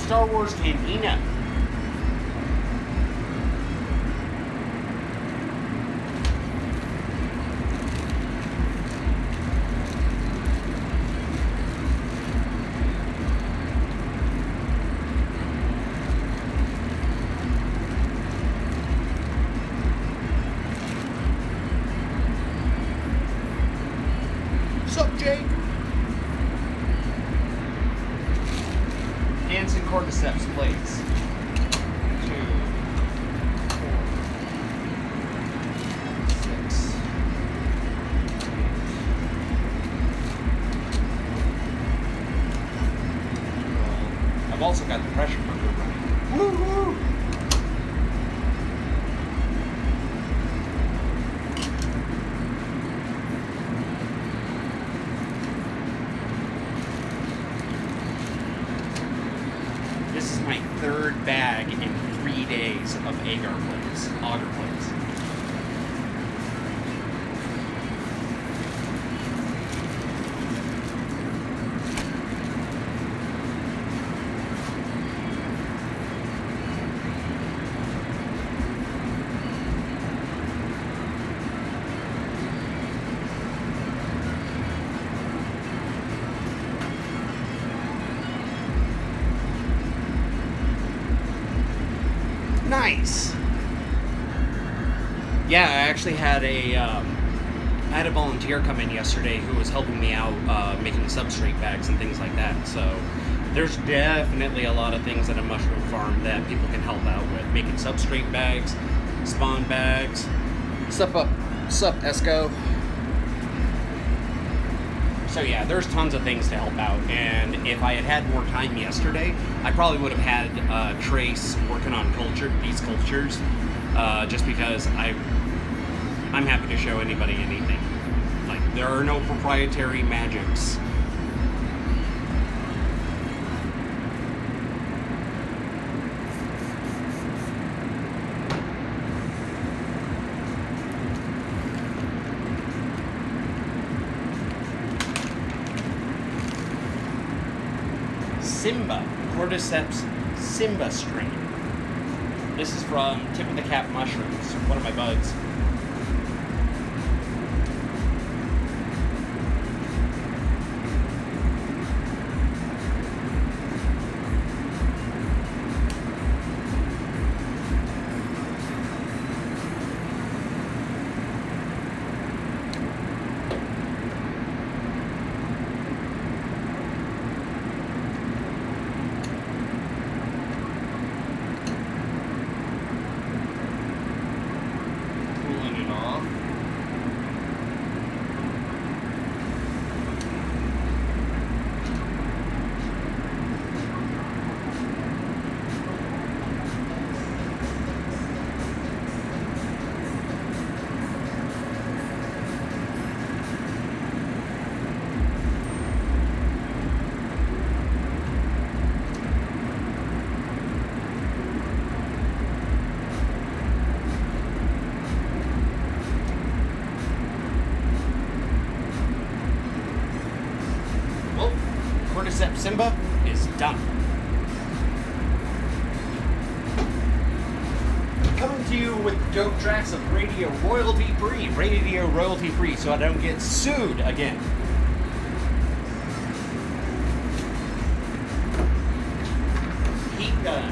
Star Wars Cantina. Sup, Jake? Dancing Cordyceps, please. 2, 4, 6. I've also got the pressure cooker running. Woo-hoo! This is my third bag in 3 days of agar plates, auger plates. Nice. Yeah, I actually had a volunteer come in yesterday who was helping me out making substrate bags and things like that. So there's definitely a lot of things at a mushroom farm that people can help out with. Making substrate bags, spawn bags. Sup, Esco. So yeah, there's tons of things to help out, and if I had had more time yesterday, I probably would have had Trace working on these cultures, just because I'm happy to show anybody anything. Like, there are no proprietary magics. Simba, Cordyceps Simba strain. This is from Tip of the Cap Mushrooms, one of my buds. Cordyceps Simba is done. Coming to you with dope tracks of radio royalty free, so I don't get sued again. Heat gun.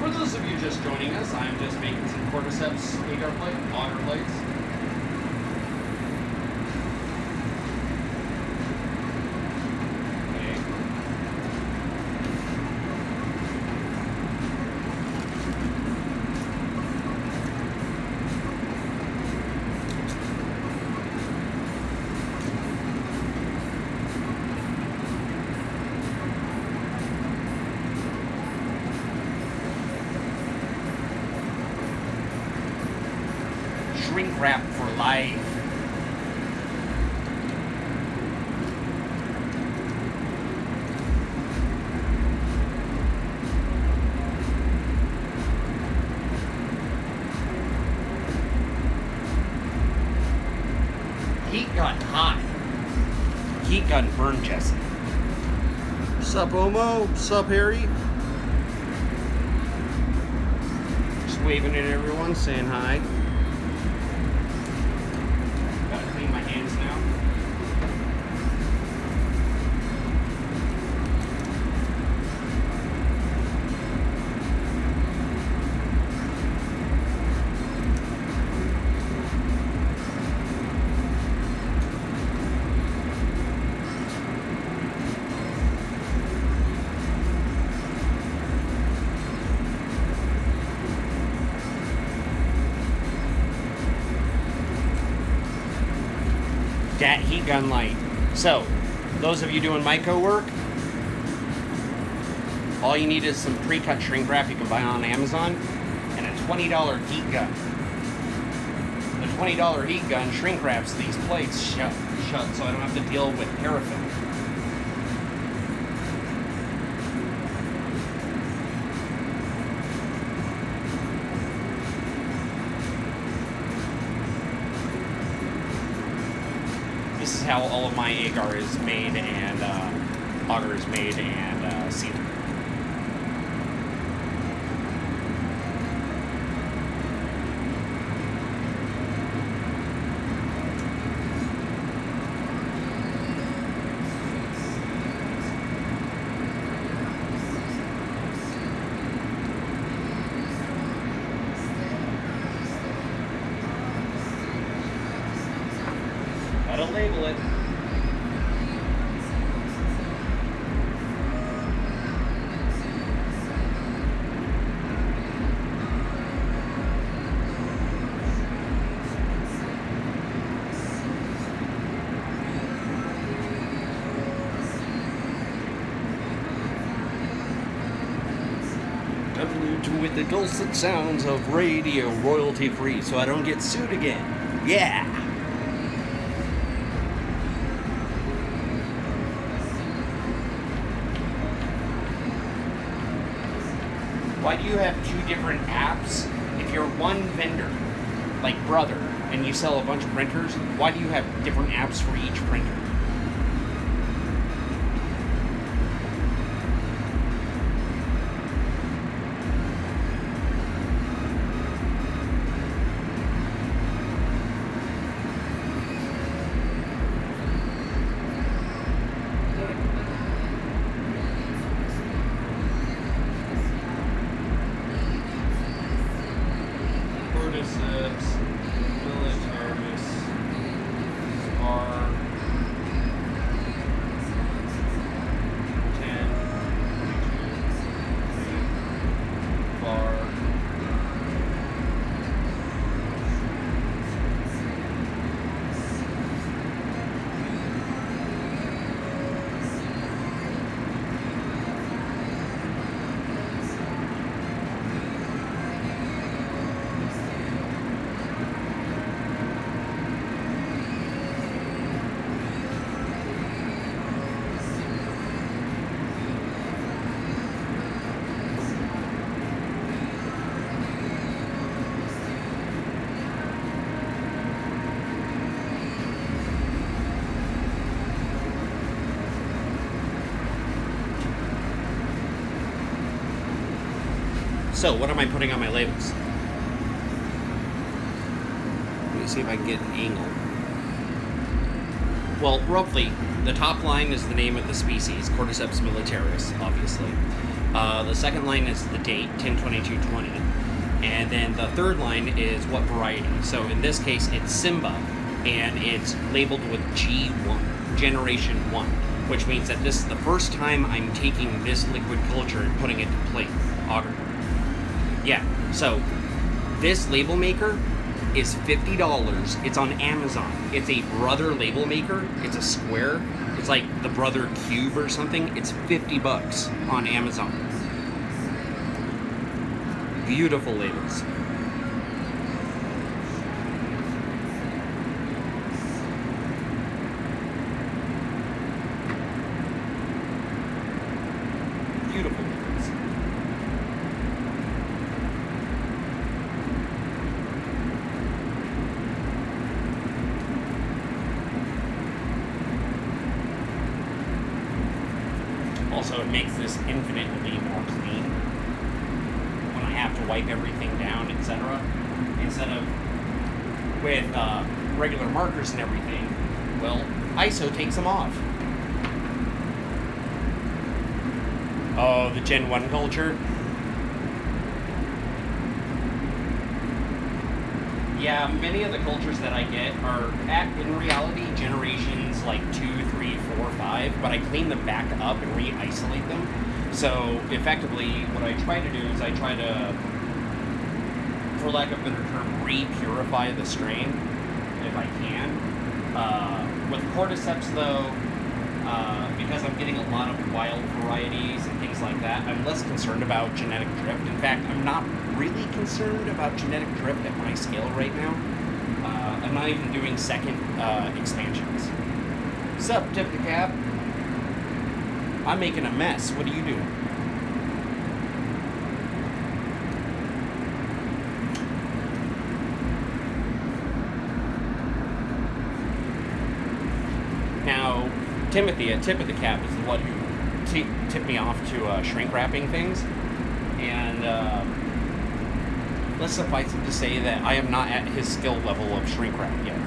For those of you just joining us, I'm just making some Cordyceps auger plates. Okay. Shrink wrap for life. Heat gun hot. Heat gun burn Jesse. Sup, Omo? Sup, Harry? Just waving at everyone, saying hi. Gotta clean my hands now. That heat gun light. So, those of you doing myco work, all you need is some pre-cut shrink wrap you can buy on Amazon and a $20 heat gun. The $20 heat gun shrink wraps these plates shut so I don't have to deal with paraffin. This is how all of my agar is made and auger is made and sealed. Gotta label it. With the dulcet sounds of radio royalty free so I don't get sued again. Yeah! Why do you have two different apps? If you're one vendor, like Brother, and you sell a bunch of printers, why do you have different apps for each printer? Cordyceps, militaris, are 10, 22, bar. So, what am I putting on my labels? Let me see if I can get an angle. Well, roughly, the top line is the name of the species, Cordyceps militaris, obviously. The second line is the date, 10/22/20. And then the third line is what variety. So, in this case, it's Simba, and it's labeled with G1, Generation 1, which means that this is the first time I'm taking this liquid culture and putting it to plate, auger. Yeah, so this label maker is $50. It's on Amazon. It's a Brother label maker. It's a square. It's like the Brother Cube or something. It's $50 on Amazon. Beautiful labels. Beautiful labels. also it makes this infinitely more clean when I have to wipe everything down, etc. Instead of with regular markers and everything, well, ISO takes them off. Oh, the Gen 1 culture. Yeah, many of the cultures that I get are, in reality, generations like 2, 3, 4, 5, but I clean them back up and re-isolate them. So, effectively, what I try to do is I try to, for lack of a better term, re-purify the strain, if I can. With Cordyceps, though, because I'm getting a lot of wild varieties and things like that, I'm less concerned about genetic drift. In fact, I'm not really concerned about genetic drift at my scale right now. I'm not even doing second expansions. Sup, Tip the Cap? I'm making a mess. What are you doing? Now, Timothy at Tip of the Cap is the one who tipped me off to shrink wrapping things, and let's suffice it to say that I am not at his skill level of shrink wrap yet.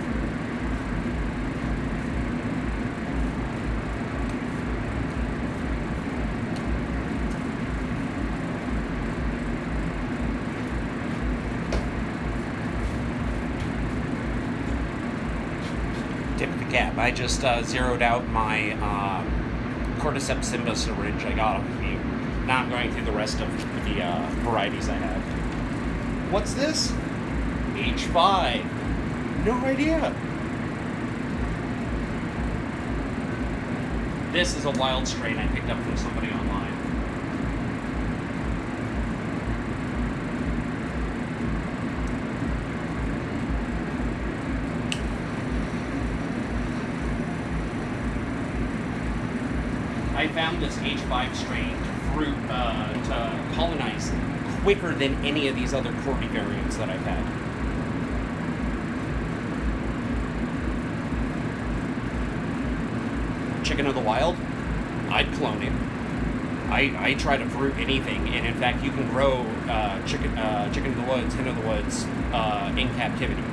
Tip of the Cap. I just zeroed out my Cordyceps Simba syringe I got off of you. Now I'm going through the rest of the varieties I have. What's this? H5. No idea. This is a wild strain I picked up from somebody online. I found this H5 strain to colonize quicker than any of these other Cordy variants that I've had. Chicken of the Wild, I'd clone it. I try to fruit anything, and in fact, you can grow chicken of the woods, hen of the woods in captivity.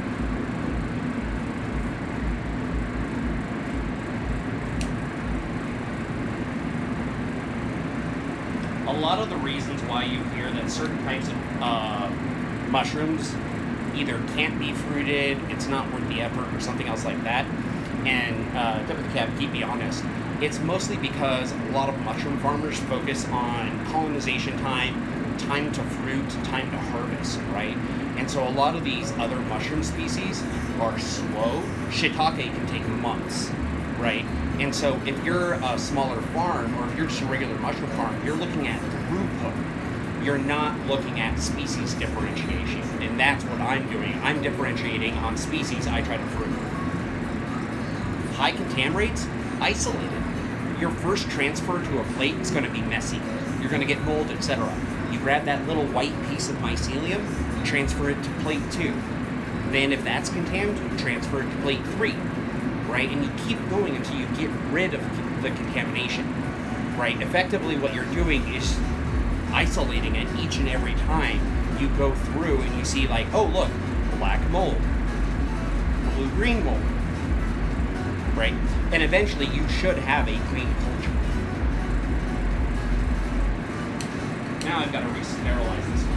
A lot of the reasons why you hear that certain types of mushrooms either can't be fruited, it's not worth the effort, or something else like that, and Tip of the Cap, keep me honest, it's mostly because a lot of mushroom farmers focus on colonization time to fruit, time to harvest, right? And so a lot of these other mushroom species are slow. Shiitake can take months, right? And so if you're a smaller farm, or if you're just a regular mushroom farm, you're looking at throughput. You're not looking at species differentiation. And that's what I'm doing. I'm differentiating on species I try to fruit. High contam rates, isolated. Your first transfer to a plate is going to be messy. You're going to get mold, etc. You grab that little white piece of mycelium, transfer it to plate 2. Then if that's contaminated, transfer it to plate 3. Right? And you keep going until you get rid of the contamination, right? Effectively, what you're doing is isolating it each and every time you go through and you see, like, oh, look, black mold, blue-green mold, right? And eventually you should have a clean culture. Now I've got to re-sterilize this one.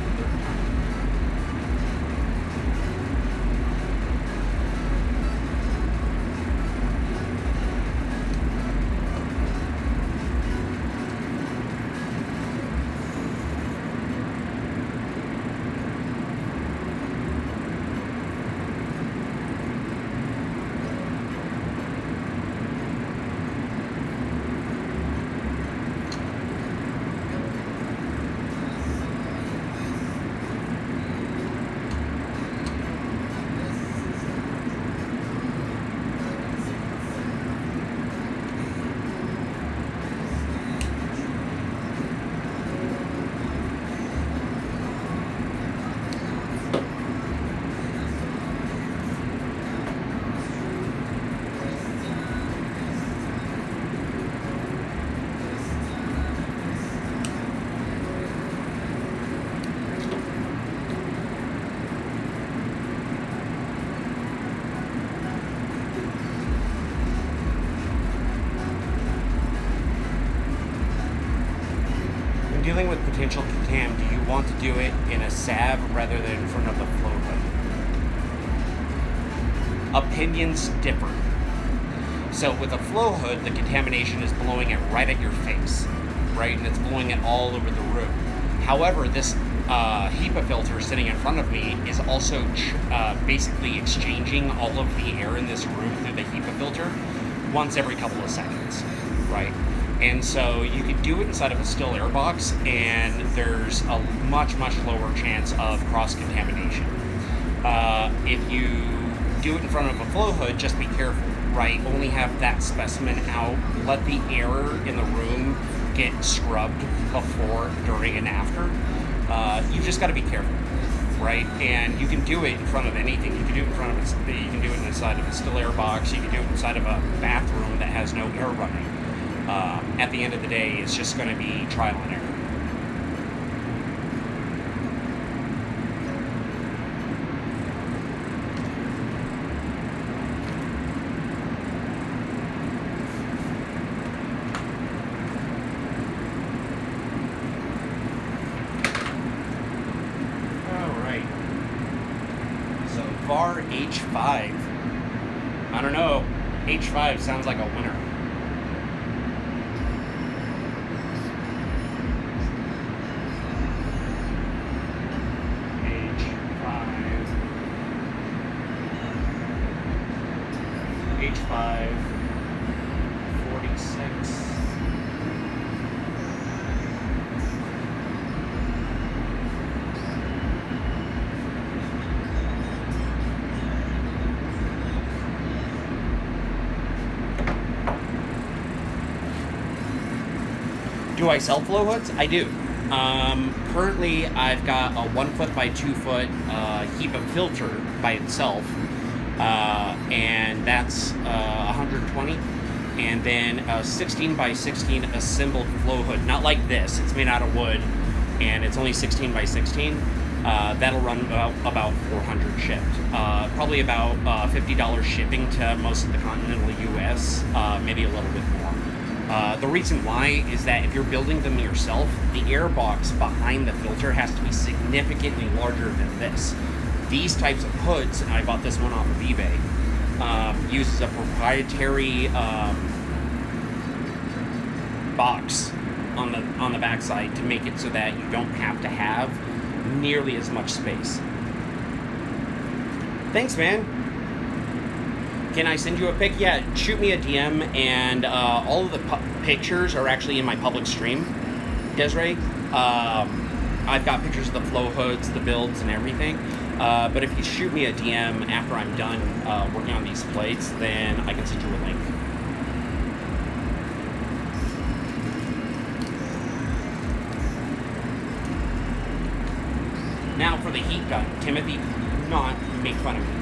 dealing with potential contam, do you want to do it in a salve rather than in front of the flow hood? Opinions differ. So with a flow hood, the contamination is blowing it right at your face, right? And it's blowing it all over the room. However, this HEPA filter sitting in front of me is also basically exchanging all of the air in this room through the HEPA filter once every couple of seconds, right? And so you could do it inside of a still air box, and there's a much, much lower chance of cross-contamination. If you do it in front of a flow hood, just be careful, right? Only have that specimen out. Let the air in the room get scrubbed before, during, and after. You just got to be careful, right? And you can do it in front of anything. You can do it in front of you can do it inside of a still air box. You can do it inside of a bathroom that has no air running. At the end of the day, it's just going to be trial and error. VAR H5. I don't know. H5 sounds like a winner. H5. 46. Do I sell flow hoods? I do. Currently, I've got a 1 foot by 2 foot HEPA filter by itself, and that's 120. And then a 16 by 16 assembled flow hood, not like this. It's made out of wood, and it's only 16 by 16. That'll run about 400 shipped. Probably about $50 shipping to most of the continental U.S., maybe a little bit more. The reason why is that if you're building them yourself, the air box behind the filter has to be significantly larger than this. These types of hoods, and I bought this one off of eBay, uses a proprietary box on the backside to make it so that you don't have to have nearly as much space. Thanks, man. Can I send you a pic? Yeah, shoot me a DM, and all of the pictures are actually in my public stream, Desiree. I've got pictures of the flow hoods, the builds, and everything. But if you shoot me a DM after I'm done working on these plates, then I can send you a link. Now for the heat gun. Timothy, do not make fun of me.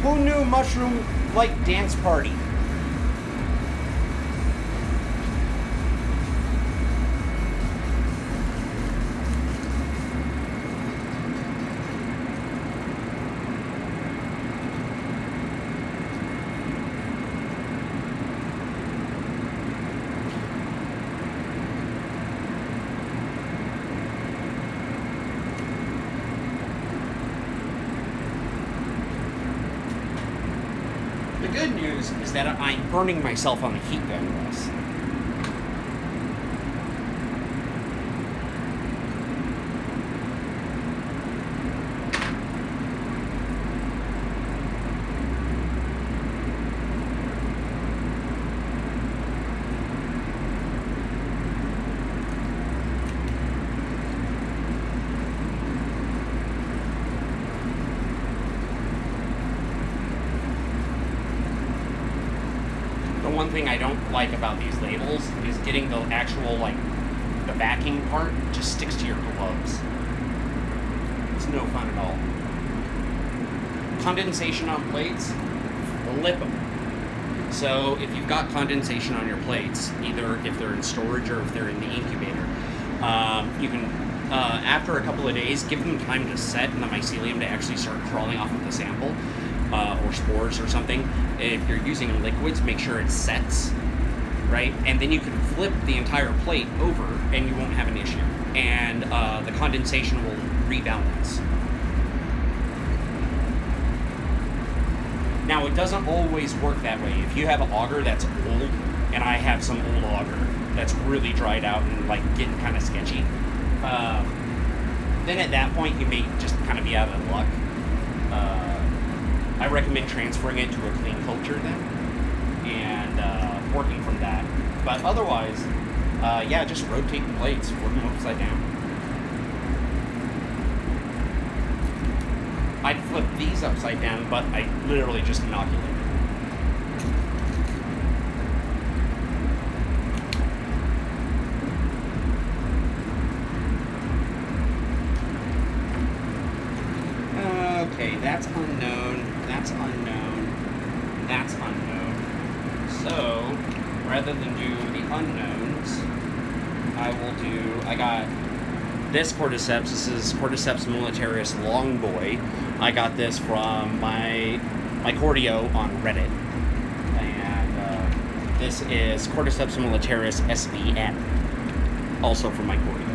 Who knew mushroom like dance party? The good news is that I'm burning myself on the heat gun less. thing I don't like about these labels is getting the actual, like, the backing part just sticks to your gloves. It's no fun at all. Condensation on plates, flip them. So if you've got condensation on your plates, either if they're in storage or if they're in the incubator, you can, after a couple of days, give them time to set and the mycelium to actually start crawling off of the sample, or spores or something. If you're using liquids, make sure it sets, right? And then you can flip the entire plate over and you won't have an issue. And the condensation will rebalance. Now, it doesn't always work that way. If you have an auger that's old, and I have some old auger that's really dried out and like getting kind of sketchy, then at that point you may just kind of be out of luck. I recommend transferring it to a clean culture then, and working from that. But otherwise, yeah, just rotate the plates, work them upside down. I'd flip these upside down, but I literally just inoculate them. Okay, that's unknown, that's unknown, that's unknown. So, rather than do the unknowns, I got this Cordyceps. This is Cordyceps militaris long boy. I got this from my Cordio on Reddit. And this is Cordyceps militaris SVN, also from my Cordio.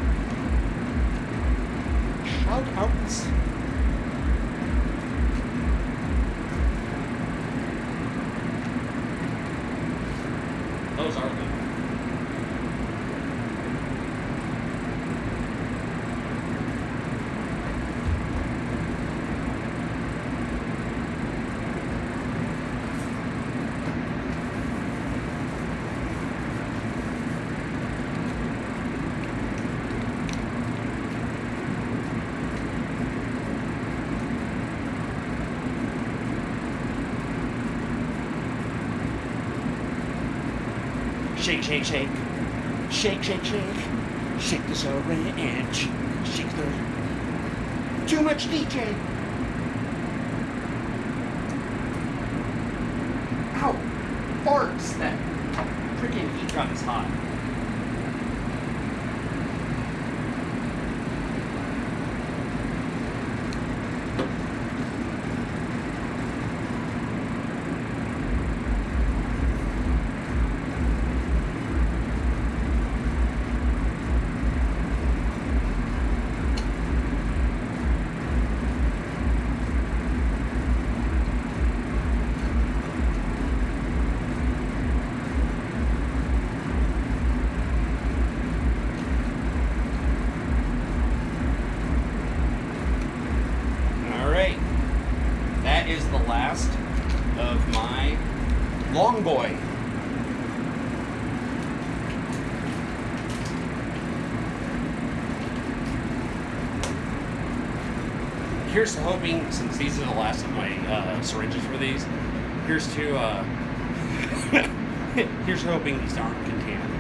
Shout outs. Those are them. Shake, shake, shake. Shake, shake, shake. Shake the syringe. Shake the... Too much DJ. Ow! Farts! That freaking heat gun is hot. Of my long boy. Here's to hoping, since these are the last of my syringes for these, here's to here's to hoping these aren't contaminated.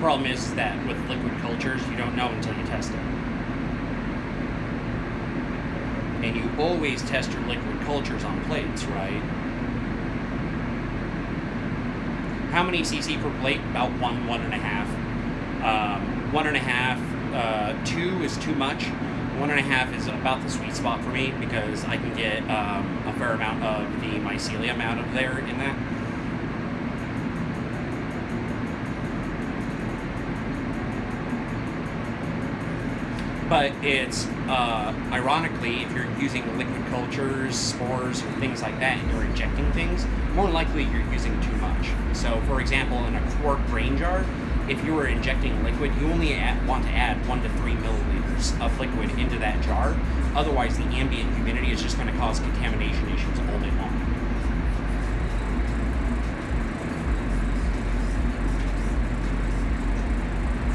Problem is that with liquid cultures, you don't know until you test it. And you always test your liquid cultures on plates, right? How many cc per plate? About 1.5. 1.5, 2 is too much. 1.5 is about the sweet spot for me because I can get a fair amount of the mycelium out of there in that. But it's, ironically, if you're using liquid cultures, spores, or things like that, and you're injecting things, more likely you're using too much. So, for example, in a quart grain jar, if you were injecting liquid, you only want to add 1 to 3 milliliters of liquid into that jar. Otherwise, the ambient humidity is just going to cause contamination issues all day long.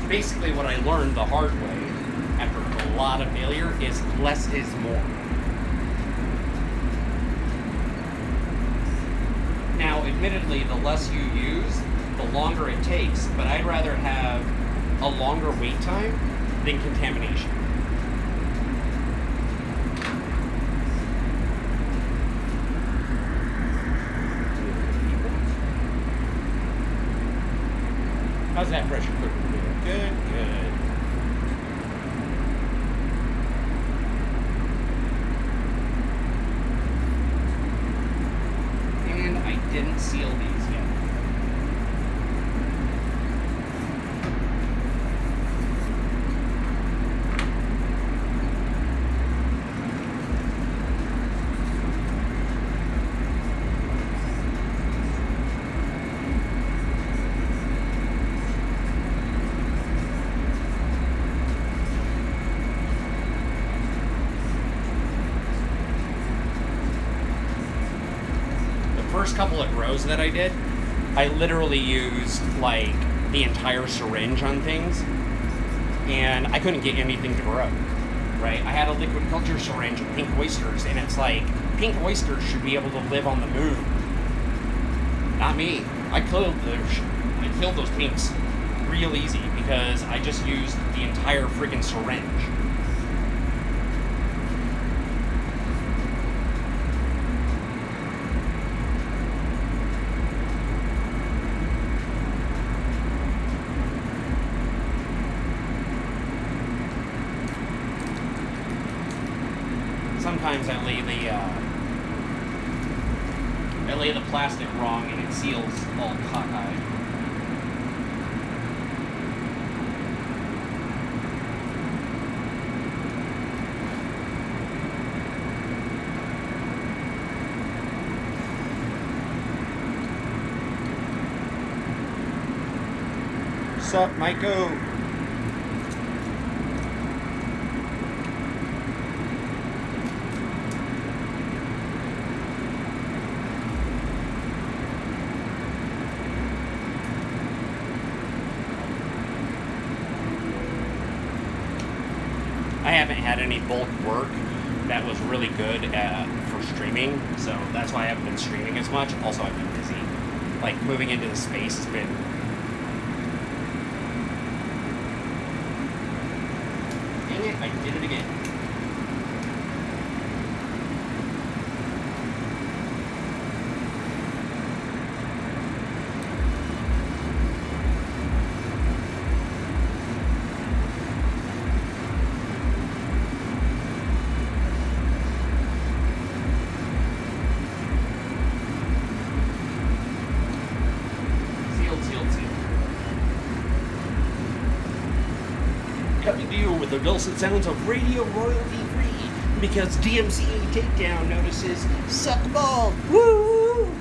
Basically, what I learned the hard way after a lot of failure is less is more. admittedly, the less you use, the longer it takes, but I'd rather have a longer wait time than contamination. How's that pressure cooker doing? Good, good. And I didn't seal these yet. First couple of grows that I did, I literally used like the entire syringe on things, and I couldn't get anything to grow. Right? I had a liquid culture syringe of pink oysters, and it's like pink oysters should be able to live on the moon. Not me. I killed those pinks real easy because I just used the entire freaking syringe. Sometimes I lay the plastic wrong and it seals all cockeyed. Sup, myco? I haven't had any bulk work that was really good for streaming, so that's why I haven't been streaming as much. Also, I've been busy. Like, moving into the space has been... Dang it, I did it again. Coming to you with the dulcet sounds of radio royalty free because DMCA Takedown notices suck ball. Woo!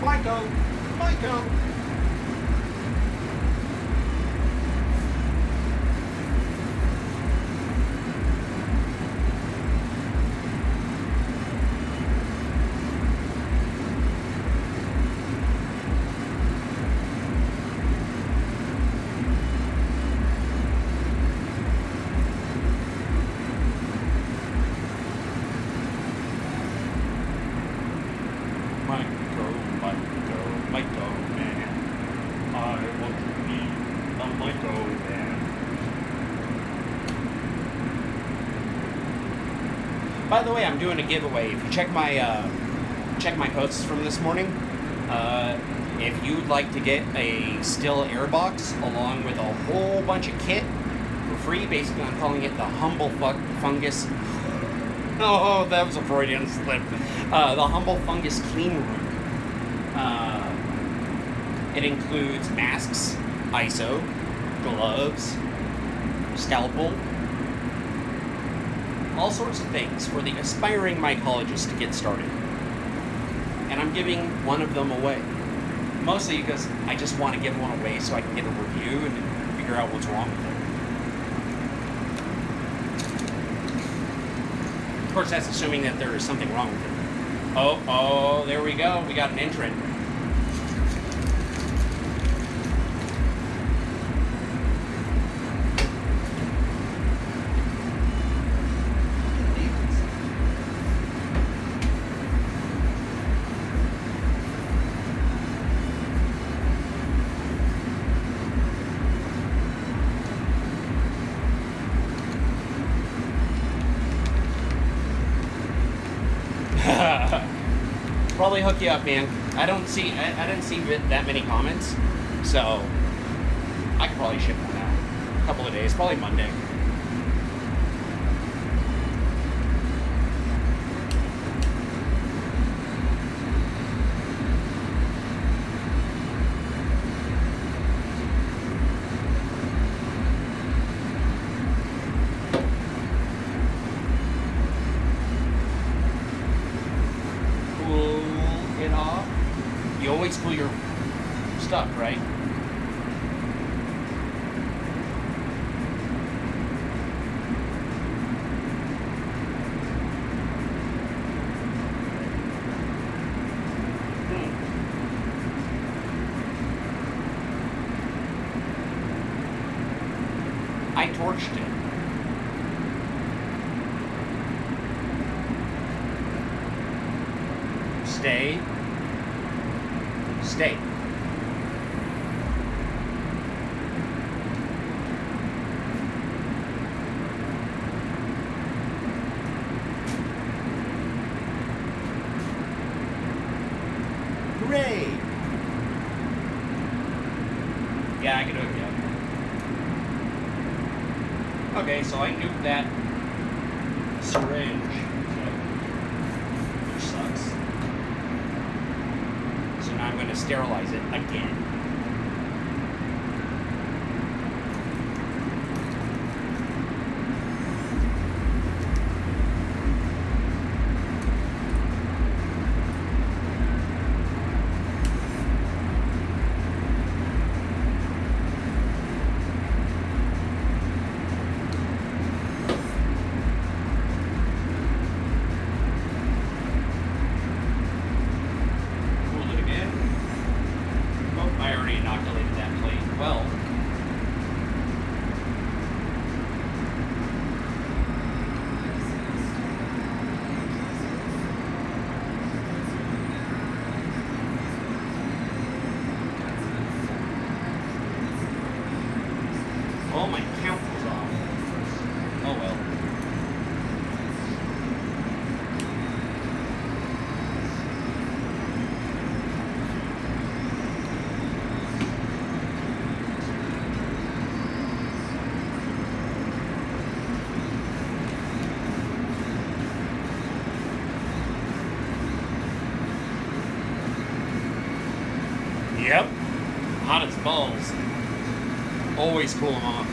Myco. Myco, man. I want to be a myco man. By the way, I'm doing a giveaway. If you check my posts from this morning, if you'd like to get a still air box along with a whole bunch of kit for free, basically I'm calling it the Humble Fungus. Oh, that was a Freudian slip. The Humble Fungus Clean Room. It includes masks, ISO, gloves, scalpel, all sorts of things for the aspiring mycologist to get started. And I'm giving one of them away. Mostly because I just want to give one away so I can get a review and figure out what's wrong with it. Of course, that's assuming that there is something wrong with it. Oh, there we go. We got an entrant. should probably hook you up, man. I didn't see that many comments, so I could probably ship one out. A couple of days, probably Monday. You always cool your stuff, right? I torched it. Stay. Stay. Hooray! Yeah, I can hook you up. Okay, so I nuked that syringe, which sucks. So now I'm going to sterilize it again. I already inoculated that plate. Well, oh, my count was off. Oh well. Yep. Hot as balls. Always cool them off.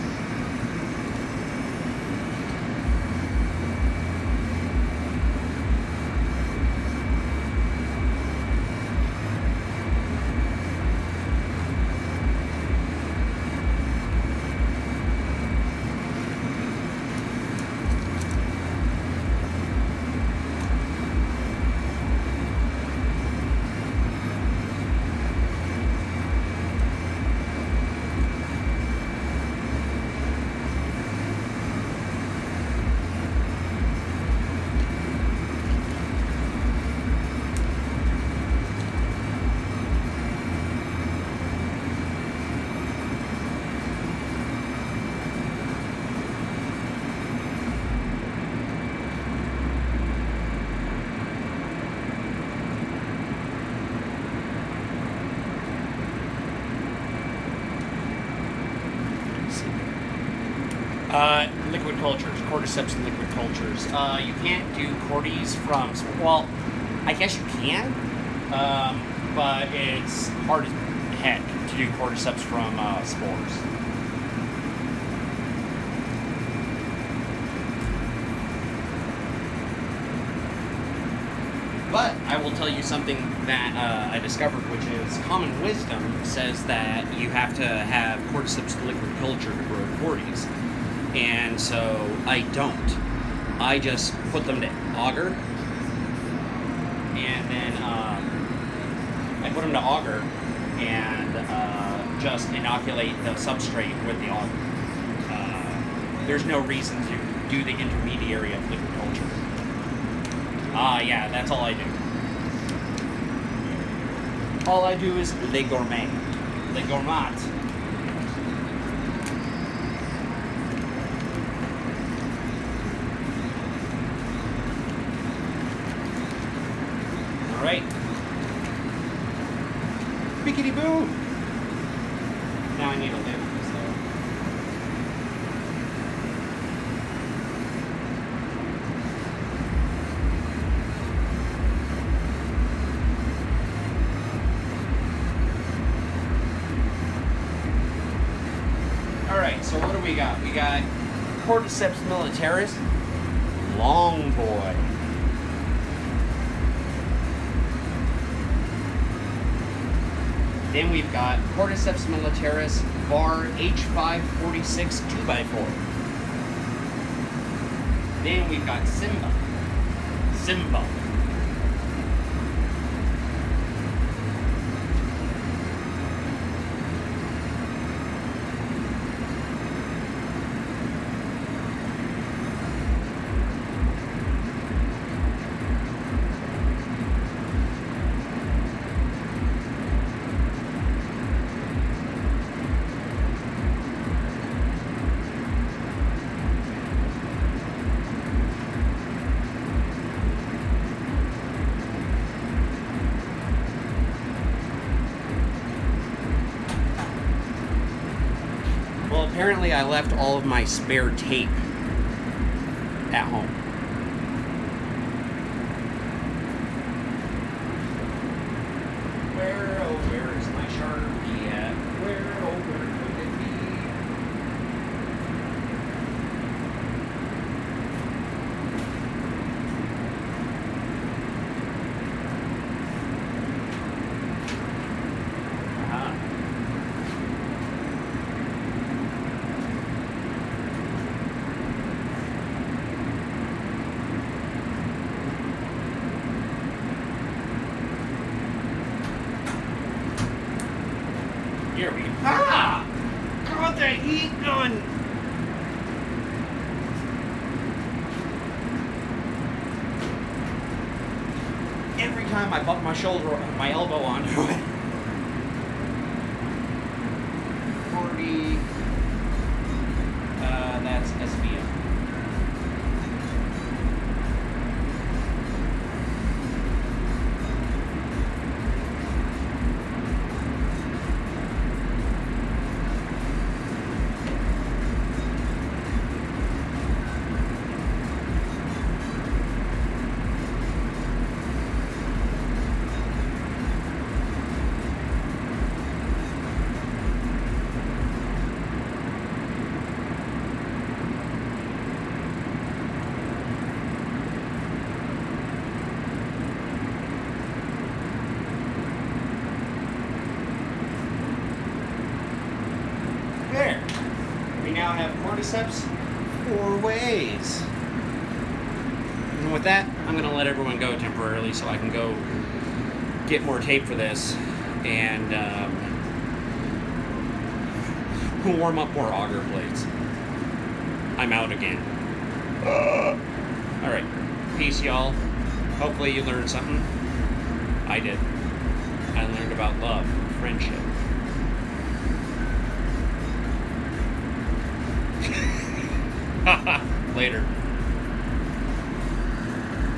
Liquid cultures, Cordyceps and liquid cultures. You can't do Cordy's from, well, I guess you can, but it's hard as heck to do Cordyceps from spores. But I will tell you something that I discovered, which is common wisdom says that you have to have Cordyceps liquid culture to grow Cordy's. And so I don't. I just put them to auger, and then I put them to auger and just inoculate the substrate with the auger. There's no reason to do the intermediary of liquid culture. Yeah, that's all I do. All I do is le gourmet. Le gourmet. Right. Bickety boo! Now I need a lift, so. Alright, so what do we got? We got Cordyceps militaris, long boy. Then we've got Cordyceps militaris var H546 2x4. Then we've got Simba. Well, apparently I left all of my spare tape at home. Where is my Sharpie at? Where could it be? Aha. Here we go. Ah! Got the heat gun! Every time I bump my elbow onto it. 40. That's SBM. There. We now have Cordyceps 4 ways. And with that, I'm going to let everyone go temporarily so I can go get more tape for this and warm up more auger plates. I'm out again. Alright. Peace, y'all. Hopefully you learned something. I did. I learned about love, friendship. Later.